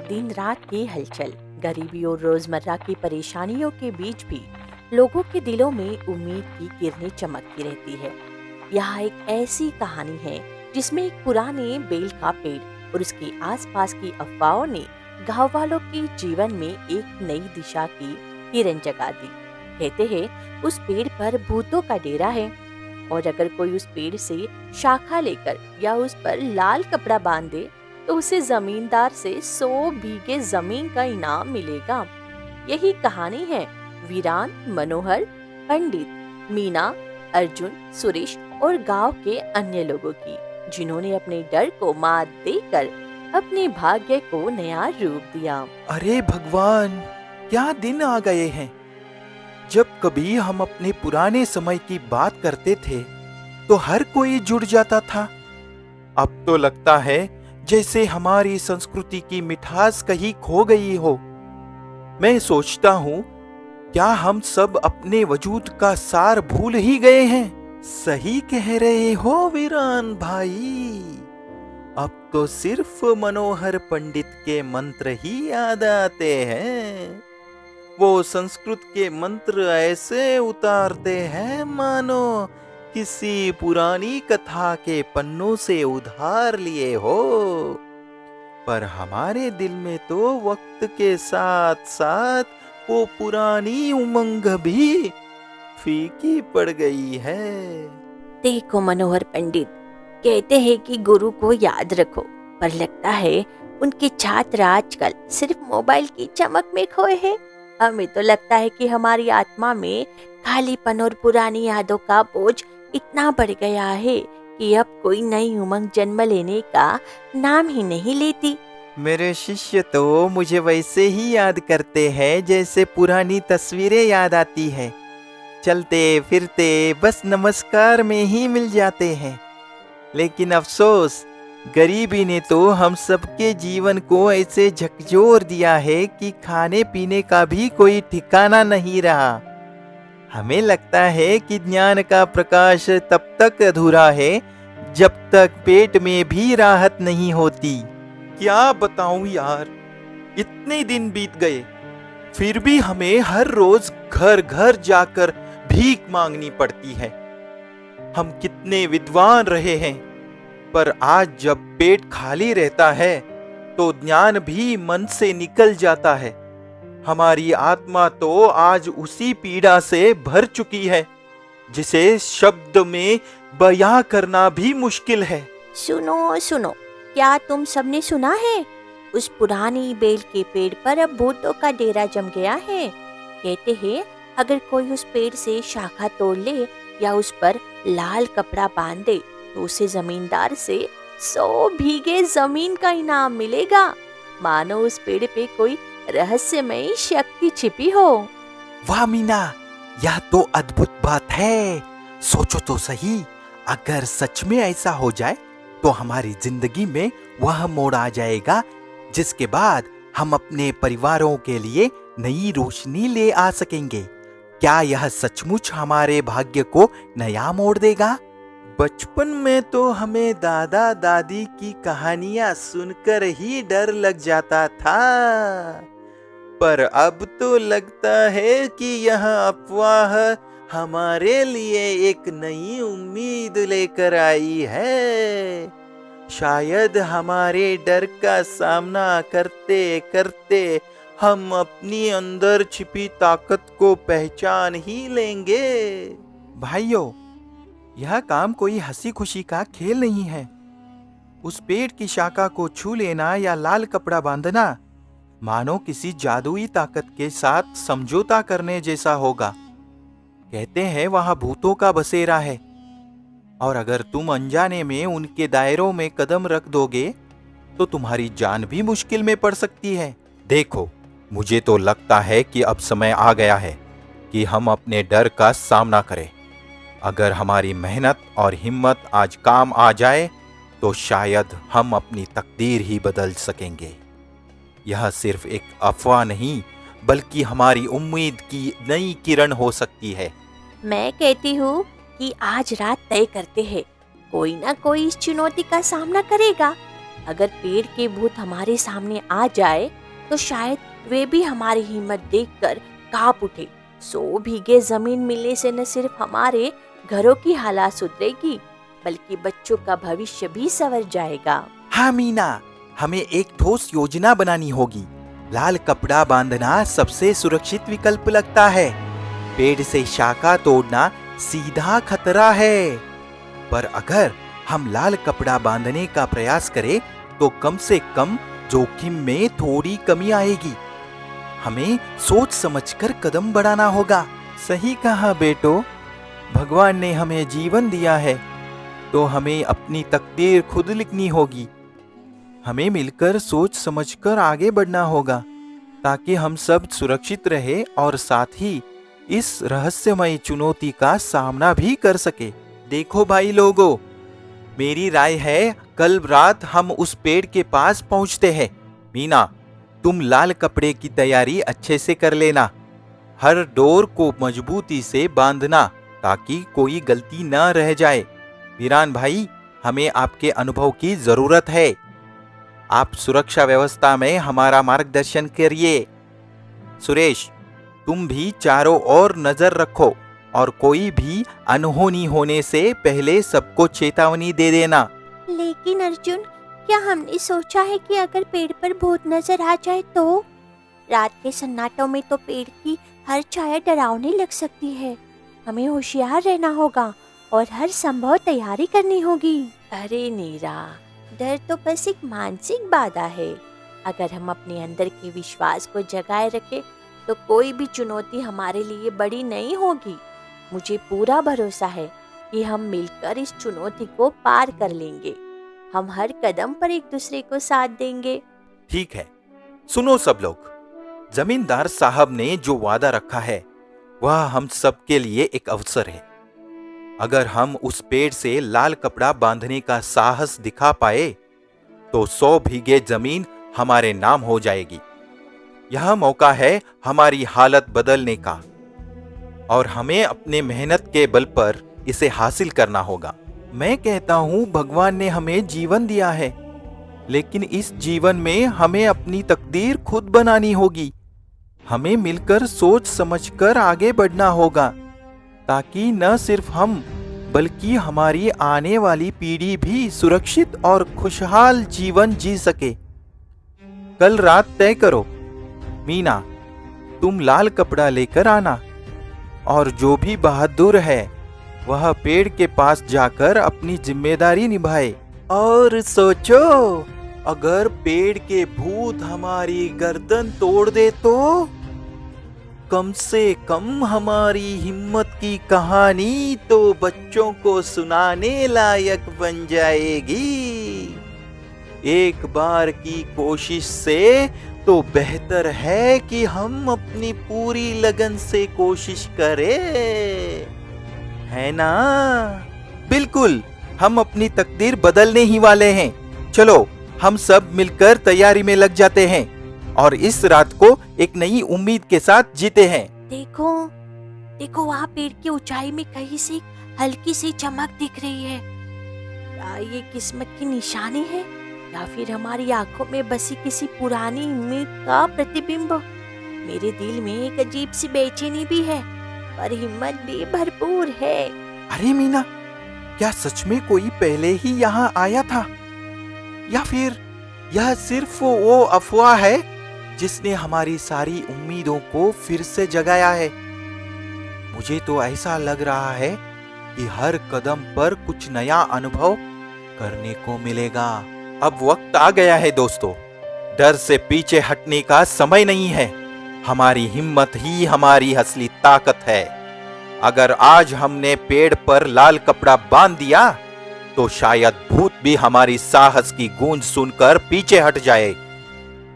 दिन रात की हलचल, गरीबी और रोजमर्रा की परेशानियों के बीच भी लोगों के दिलों में उम्मीद की किरणें चमकती रहती है। यहाँ एक ऐसी कहानी है जिसमें एक पुराने बेल का पेड़ और उसके आसपास की अफवाहों ने गांव वालों के जीवन में एक नई दिशा की किरण जगा दी। कहते हैं उस पेड़ पर भूतों का डेरा है और अगर कोई उस पेड़ से शाखा लेकर या उस पर लाल कपड़ा बांध दे तो उसे जमींदार से 100 बीघे जमीन का इनाम मिलेगा। यही कहानी है वीरान, मनोहर, पंडित, मीना, अर्जुन, सुरेश और गांव के अन्य लोगों की, जिन्होंने अपने डर को मात देकर अपने भाग्य को नया रूप दिया। अरे भगवान, क्या दिन आ गए हैं। जब कभी हम अपने पुराने समय की बात करते थे तो हर कोई जुड़ जाता था। अब तो लगता है जैसे हमारी संस्कृति की मिठास कहीं खो गई हो। मैं सोचता हूँ, क्या हम सब अपने वजूद का सार भूल ही गए हैं? सही कह रहे हो वीरान भाई। अब तो सिर्फ मनोहर पंडित के मंत्र ही याद आते हैं। वो संस्कृत के मंत्र ऐसे उतारते हैं मानो किसी पुरानी कथा के पन्नों से उधार लिए हो। पर हमारे दिल में तो वक्त के साथ साथ वो पुरानी उमंग भी फीकी पड़ गई है। देखो मनोहर पंडित, कहते हैं कि गुरु को याद रखो, पर लगता है उनके छात्र आजकल सिर्फ मोबाइल की चमक में खोए हैं। हमें तो लगता है कि हमारी आत्मा में खालीपन और पुरानी यादों का बोझ इतना बढ़ गया है कि अब कोई नई उमंग जन्म लेने का नाम ही नहीं लेती। मेरे शिष्य तो मुझे वैसे ही याद करते हैं जैसे पुरानी तस्वीरें याद आती है। चलते फिरते बस नमस्कार में ही मिल जाते हैं। लेकिन अफसोस, गरीबी ने तो हम सबके जीवन को ऐसे झकझोर दिया है कि खाने पीने का भी कोई ठिकाना नहीं रहा। हमें लगता है कि ज्ञान का प्रकाश तब तक अधूरा है जब तक पेट में भी राहत नहीं होती। क्या बताऊं यार, इतने दिन बीत गए फिर भी हमें हर रोज घर घर जाकर भीख मांगनी पड़ती है। हम कितने विद्वान रहे हैं, पर आज जब पेट खाली रहता है तो ज्ञान भी मन से निकल जाता है। हमारी आत्मा तो आज उसी पीड़ा से भर चुकी है जिसे शब्द में बयां करना भी मुश्किल है। सुनो सुनो, क्या तुम सबने सुना है? उस पुरानी बेल के पेड़ पर अब भूतों का डेरा जम गया है। कहते हैं अगर कोई उस पेड़ से शाखा तोड़ ले या उस पर लाल कपड़ा बांध दे तो उसे जमींदार से 100 बीघे जमीन का इनाम मिलेगा। मानो उस पेड़ पे कोई रहस्यमयी शक्ति छिपी हो। वाह मीना, यह तो अद्भुत बात है। सोचो तो सही, अगर सच में ऐसा हो जाए तो हमारी जिंदगी में वह मोड़ आ जाएगा जिसके बाद हम अपने परिवारों के लिए नई रोशनी ले आ सकेंगे। क्या यह सचमुच हमारे भाग्य को नया मोड़ देगा? बचपन में तो हमें दादा दादी की कहानियां सुनकर ही डर लग जाता था, पर अब तो लगता है कि यह अफवाह हमारे लिए एक नई उम्मीद लेकर आई है। शायद हमारे डर का सामना करते करते हम अपनी अंदर छिपी ताकत को पहचान ही लेंगे। भाइयों, यह काम कोई हंसी खुशी का खेल नहीं है। उस पेड़ की शाखा को छू लेना या लाल कपड़ा बांधना मानो किसी जादुई ताकत के साथ समझौता करने जैसा होगा। कहते हैं वहां भूतों का बसेरा है और अगर तुम अनजाने में उनके दायरों में कदम रख दोगे तो तुम्हारी जान भी मुश्किल में पड़ सकती है। देखो, मुझे तो लगता है कि अब समय आ गया है कि हम अपने डर का सामना करें। अगर हमारी मेहनत और हिम्मत आज काम आ जाए तो शायद हम अपनी तकदीर ही बदल सकेंगे। यह सिर्फ एक अफवाह नहीं बल्कि हमारी उम्मीद की नई किरण हो सकती है। मैं कहती हूँ कि आज रात तय करते हैं, कोई ना कोई इस चुनौती का सामना करेगा। अगर पेड़ के भूत हमारे सामने आ जाए तो शायद वे भी हमारी हिम्मत देखकर कांप उठे। 100 भीगे जमीन मिलने से न सिर्फ हमारे घरों की हालत सुधरेगी बल्कि बच्चों का भविष्य भी संवर जाएगा। हाँ मीना, हमें एक ठोस योजना बनानी होगी। लाल कपड़ा बांधना सबसे सुरक्षित विकल्प लगता है। पेड़ से शाखा तोड़ना सीधा खतरा है। पर अगर हम लाल कपड़ा बांधने का प्रयास करें तो कम से कम जोखिम में थोड़ी कमी आएगी। हमें सोच समझकर कदम बढ़ाना होगा। सही कहा बेटो, भगवान ने हमें जीवन दिया है तो हमें अपनी तकदीर खुद लिखनी होगी। हमें मिलकर सोच समझकर आगे बढ़ना होगा ताकि हम सब सुरक्षित रहे और साथ ही इस रहस्यमय चुनौती का सामना भी कर सके। देखो भाई लोगों, मेरी राय है कल रात हम उस पेड़ के पास पहुंचते हैं। मीना, तुम लाल कपड़े की तैयारी अच्छे से कर लेना। हर डोर को मजबूती से बांधना ताकि कोई गलती न रह जाए। वीरान भाई, हमें आपके अनुभव की जरूरत है। आप सुरक्षा व्यवस्था में हमारा मार्गदर्शन करिए। सुरेश, तुम भी चारों ओर नजर रखो और कोई भी अनहोनी होने से पहले सबको चेतावनी दे देना। लेकिन अर्जुन, क्या हमने सोचा है कि अगर पेड़ पर भूत नजर आ जाए तो? रात के सन्नाटों में तो पेड़ की हर छाया डरावनी लग सकती है। हमें होशियार रहना होगा और हर संभव तैयारी करनी होगी। अरे नीरा, डर तो बस एक मानसिक बाधा है। अगर हम अपने अंदर के विश्वास को जगाए रखें तो कोई भी चुनौती हमारे लिए बड़ी नहीं होगी। मुझे पूरा भरोसा है कि हम मिलकर इस चुनौती को पार कर लेंगे। हम हर कदम पर एक दूसरे को साथ देंगे। ठीक है, सुनो सब लोग। जमींदार साहब ने जो वादा रखा है वह हम सब के लिए एक अवसर है। अगर हम उस पेड़ से लाल कपड़ा बांधने का साहस दिखा पाए तो 100 भीगे जमीन हमारे नाम हो जाएगी। यह मौका है हमारी हालत बदलने का और हमें अपने मेहनत के बल पर इसे हासिल करना होगा। मैं कहता हूं, भगवान ने हमें जीवन दिया है, लेकिन इस जीवन में हमें अपनी तकदीर खुद बनानी होगी। हमें मिलकर सोच समझकर आगे बढ़ना होगा ताकि न सिर्फ हम बल्कि हमारी आने वाली पीढ़ी भी सुरक्षित और खुशहाल जीवन जी सके। कल रात तय करो। मीना, तुम लाल कपड़ा लेकर आना और जो भी बहादुर है वह पेड़ के पास जाकर अपनी जिम्मेदारी निभाए। और सोचो, अगर पेड़ के भूत हमारी गर्दन तोड़ दे तो कम से कम हमारी हिम्मत की कहानी तो बच्चों को सुनाने लायक बन जाएगी। एक बार की कोशिश से तो बेहतर है कि हम अपनी पूरी लगन से कोशिश करें, है ना? बिल्कुल, हम अपनी तकदीर बदलने ही वाले हैं। चलो, हम सब मिलकर तैयारी में लग जाते हैं और इस रात को एक नई उम्मीद के साथ जीते हैं। देखो, देखो, वहाँ पेड़ की ऊंचाई में कहीं से हल्की सी चमक दिख रही है। क्या ये किस्मत की निशानी है या फिर हमारी आंखों में बसी किसी पुरानी उम्मीद का प्रतिबिंब? मेरे दिल में एक अजीब सी बेचैनी भी है पर हिम्मत भी भरपूर है। अरे मीना, क्या सच में कोई पहले ही यहाँ आया था या फिर यह सिर्फ वो अफवाह है जिसने हमारी सारी उम्मीदों को फिर से जगाया है? मुझे तो ऐसा लग रहा है कि हर कदम पर कुछ नया अनुभव करने को मिलेगा। अब वक्त आ गया है दोस्तों, डर से पीछे हटने का समय नहीं है। हमारी हिम्मत ही हमारी असली ताकत है। अगर आज हमने पेड़ पर लाल कपड़ा बांध दिया तो शायद भूत भी हमारी साहस की गूंज सुनकर पीछे हट जाए।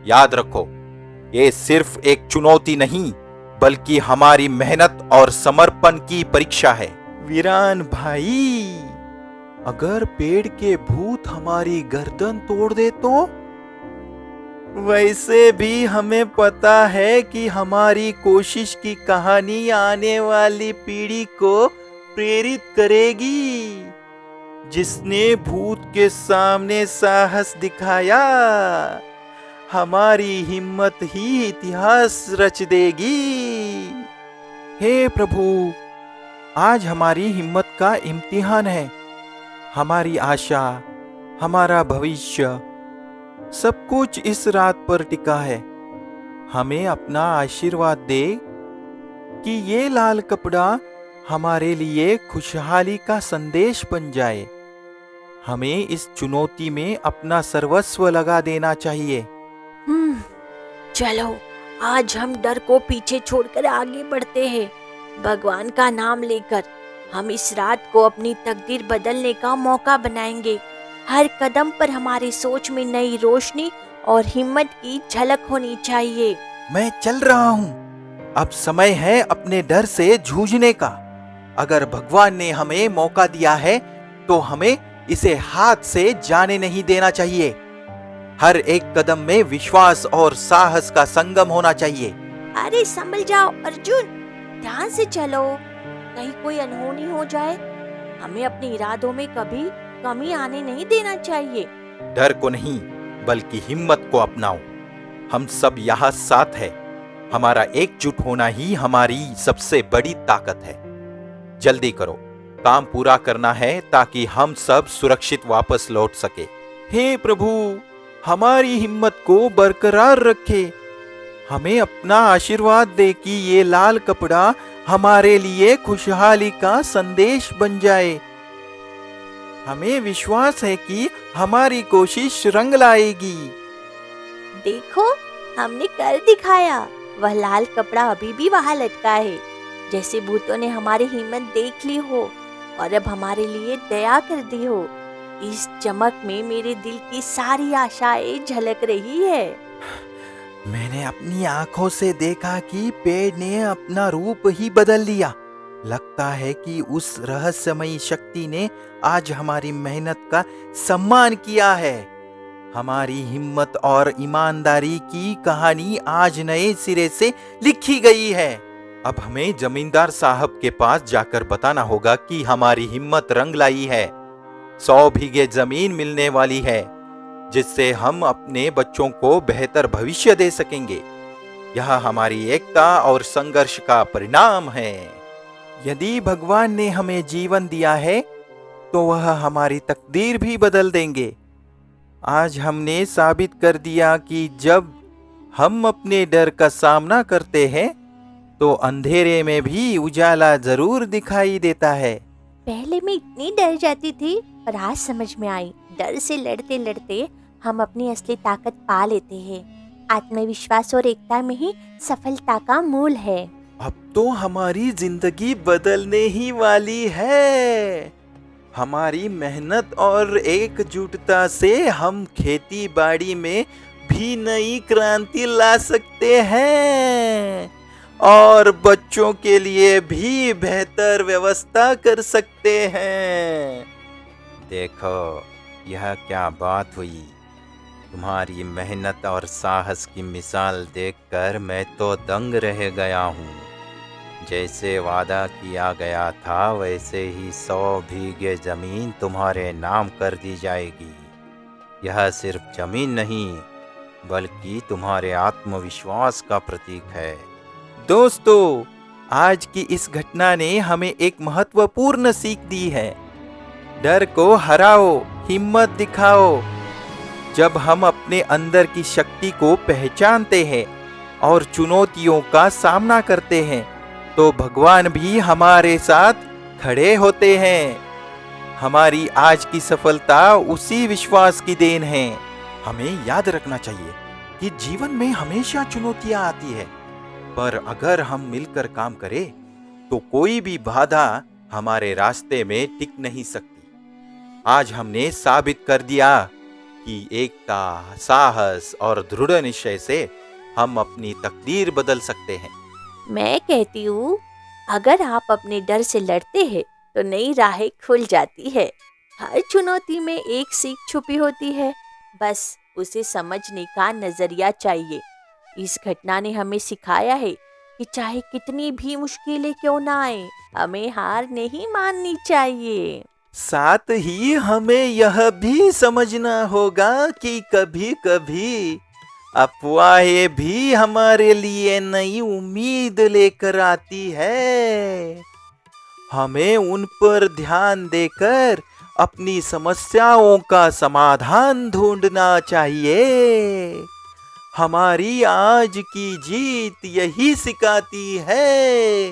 याद रखो, ये सिर्फ एक चुनौती नहीं बल्कि हमारी मेहनत और समर्पण की परीक्षा है। वीरान भाई, अगर पेड़ के भूत हमारी गर्दन तोड़ दे तो? वैसे भी हमें पता है कि हमारी कोशिश की कहानी आने वाली पीढ़ी को प्रेरित करेगी। जिसने भूत के सामने साहस दिखाया, हमारी हिम्मत ही इतिहास रच देगी। हे प्रभु, आज हमारी हिम्मत का इम्तिहान है। हमारी आशा, हमारा भविष्य, सब कुछ इस रात पर टिका है। हमें अपना आशीर्वाद दे कि ये लाल कपड़ा हमारे लिए खुशहाली का संदेश बन जाए। हमें इस चुनौती में अपना सर्वस्व लगा देना चाहिए। चलो, आज हम डर को पीछे छोड़कर आगे बढ़ते हैं। भगवान का नाम लेकर हम इस रात को अपनी तकदीर बदलने का मौका बनाएंगे। हर कदम पर हमारी सोच में नई रोशनी और हिम्मत की झलक होनी चाहिए। मैं चल रहा हूँ। अब समय है अपने डर से जूझने का। अगर भगवान ने हमें मौका दिया है तो हमें इसे हाथ से जाने नहीं देना चाहिए। हर एक कदम में विश्वास और साहस का संगम होना चाहिए। अरे संभल जाओ अर्जुन, ध्यान से चलो, कहीं कोई अनहोनी हो जाए। हमें अपने इरादों में कभी कमी आने नहीं देना चाहिए। डर को नहीं, बल्कि हिम्मत को अपनाओ। हम सब यहाँ साथ है। हमारा एकजुट होना ही हमारी सबसे बड़ी ताकत है। जल्दी करो, काम पूरा करना है ताकि हम सब सुरक्षित वापस लौट सके। हे प्रभु, हमारी हिम्मत को बरकरार रखे। हमें अपना आशीर्वाद दे कि ये लाल कपड़ा हमारे लिए खुशहाली का संदेश बन जाए। हमें विश्वास है कि हमारी कोशिश रंग लाएगी। देखो, हमने कर दिखाया। वह लाल कपड़ा अभी भी वहाँ लटका है, जैसे भूतों ने हमारी हिम्मत देख ली हो और अब हमारे लिए दया कर दी हो। इस चमक में मेरे दिल की सारी आशाएं झलक रही है। मैंने अपनी आंखों से देखा कि पेड़ ने अपना रूप ही बदल लिया। लगता है कि उस रहस्यमयी शक्ति ने आज हमारी मेहनत का सम्मान किया है। हमारी हिम्मत और ईमानदारी की कहानी आज नए सिरे से लिखी गई है। अब हमें जमींदार साहब के पास जाकर बताना होगा कि हमारी हिम्मत रंग लाई है। 100 बीघे जमीन मिलने वाली है, जिससे हम अपने बच्चों को बेहतर भविष्य दे सकेंगे। यह हमारी एकता और संघर्ष का परिणाम है। यदि भगवान ने हमें जीवन दिया है तो वह हमारी तकदीर भी बदल देंगे। आज हमने साबित कर दिया कि जब हम अपने डर का सामना करते हैं तो अंधेरे में भी उजाला जरूर दिखाई देता है। पहले मैं इतनी डर जाती थी, पर आज समझ में आई, डर से लड़ते लड़ते हम अपनी असली ताकत पा लेते हैं। आत्मविश्वास और एकता में ही सफलता का मूल है। अब तो हमारी जिंदगी बदलने ही वाली है। हमारी मेहनत और एकजुटता से हम खेती बाड़ी में भी नई क्रांति ला सकते हैं और बच्चों के लिए भी बेहतर व्यवस्था कर सकते हैं। देखो, यह क्या बात हुई। तुम्हारी मेहनत और साहस की मिसाल देखकर मैं तो दंग रह गया हूँ। जैसे वादा किया गया था वैसे ही 100 बीघे जमीन तुम्हारे नाम कर दी जाएगी। यह सिर्फ जमीन नहीं, बल्कि तुम्हारे आत्मविश्वास का प्रतीक है। दोस्तों, आज की इस घटना ने हमें एक महत्वपूर्ण सीख दी है। डर को हराओ, हिम्मत दिखाओ। जब हम अपने अंदर की शक्ति को पहचानते हैं और चुनौतियों का सामना करते हैं तो भगवान भी हमारे साथ खड़े होते हैं। हमारी आज की सफलता उसी विश्वास की देन है। हमें याद रखना चाहिए कि जीवन में हमेशा चुनौतियां आती है, पर अगर हम मिलकर काम करें तो कोई भी बाधा हमारे रास्ते में टिक नहीं सकती। आज हमने साबित कर दिया कि एकता, साहस और दृढ़ निश्चय से हम अपनी तकदीर बदल सकते हैं। मैं कहती हूँ, अगर आप अपने डर से लड़ते हैं तो नई राहें खुल जाती है। हर चुनौती में एक सीख छुपी होती है, बस उसे समझने का नजरिया चाहिए। इस घटना ने हमें सिखाया है कि चाहे कितनी भी मुश्किलें क्यों ना आए, हमें हार नहीं माननी चाहिए। साथ ही हमें यह भी समझना होगा कि कभी कभी अफवाहें भी हमारे लिए नई उम्मीद लेकर आती है। हमें उन पर ध्यान देकर अपनी समस्याओं का समाधान ढूंढना चाहिए। हमारी आज की जीत यही सिखाती है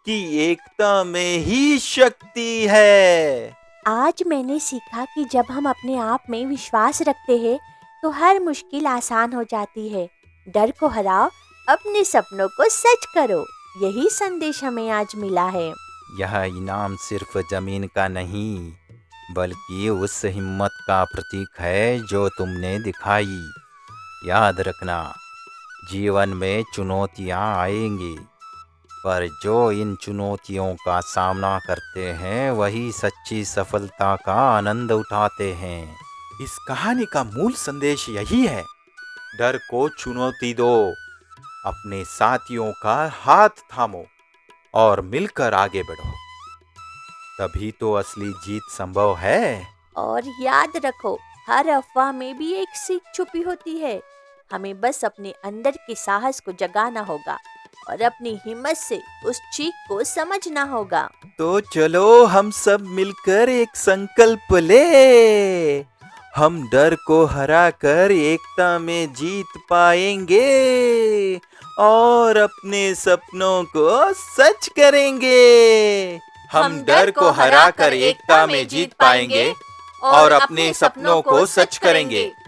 कि एकता में ही शक्ति है। आज मैंने सीखा कि जब हम अपने आप में विश्वास रखते हैं तो हर मुश्किल आसान हो जाती है। डर को हराओ, अपने सपनों को सच करो। यही संदेश हमें आज मिला है। यह इनाम सिर्फ जमीन का नहीं, बल्कि उस हिम्मत का प्रतीक है जो तुमने दिखाई। याद रखना, जीवन में चुनौतियां आएंगी, पर जो इन चुनौतियों का सामना करते हैं वही सच्ची सफलता का आनंद उठाते हैं। इस कहानी का मूल संदेश यही है, डर को चुनौती दो, अपने साथियों का हाथ थामो और मिलकर आगे बढ़ो। तभी तो असली जीत संभव है। और याद रखो, हर अफवाह में भी एक सीख छुपी होती है। हमें बस अपने अंदर के साहस को जगाना होगा और अपनी हिम्मत से उस चीख को समझना होगा। तो चलो हम सब मिलकर एक संकल्प ले। हम डर को हराकर एकता में जीत पाएंगे और अपने सपनों को सच करेंगे। हम डर को हराकर एकता में जीत पाएंगे और अपने सपनों को सच करेंगे।